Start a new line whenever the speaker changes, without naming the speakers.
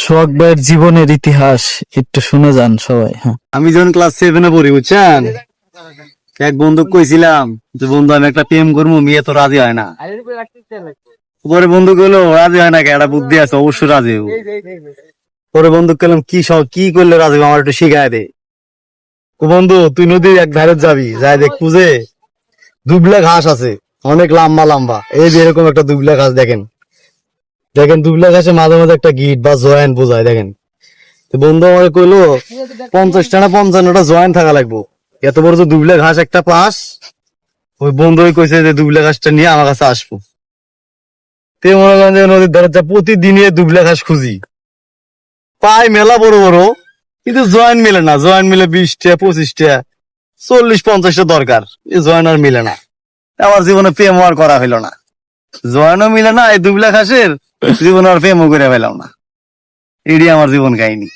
সোহাগ ভাইয়ের জীবনের ইতিহাস একটু শুনে যান সবাই। হ্যাঁ,
আমি যখন ক্লাস 7-এ পড়ি বুঝছেন, এক বন্ধু কইছিলাম যে বন্ধু আমি একটা প্রেম করবো, মেয়ে তো রাজি হয় না। পরে বন্ধু কইলো রাজি হয় না, একটা বুদ্ধি আছে, অবশ্যই রাজি হবো। পরে বন্ধু কইলাম কি করলে রাজি হবো, আমার একটু শিখায় দে। তো বন্ধু তুই নদীর এক ধারে যাবি, যাই দেখ খুঁজে দুবলা ঘাস আছে, অনেক লম্বা লম্বা, এই যে এরকম একটা দুবলা ঘাস দেখেন, দুবলা ঘাসে মাঝে মাঝে একটা গিট বা জয়েন্ট বোঝায় দেখেন। তো বন্ধু আমাকে কইলো 50টা না 55টা জয়েন্ট থাকা লাগবো, এত বড় যে দুবলা ঘাস একটা পাস। ওই বন্ধু কইছে যে দুবলা ঘাসটা নিয়ে আমার কাছে আসবো। তে মনে করেন যে নদীর ধারে প্রতিদিনই দুবলা ঘাস খুঁজি, পাই মেলা বড় বড়, কিন্তু জয়েন্ট মিলে না। জয়েন্ট মিলে 20টা 25টা 40-50টা দরকার, এই জয়েন্ট আর মিলে না। আমার জীবনে প্রেম আর করা হইলো না, জয়েন্টও মিলে না, এই দুবলা ঘাসের জীবনে আর প্রেমও করে পেলাম না। এটি আমার জীবন কাহিনী।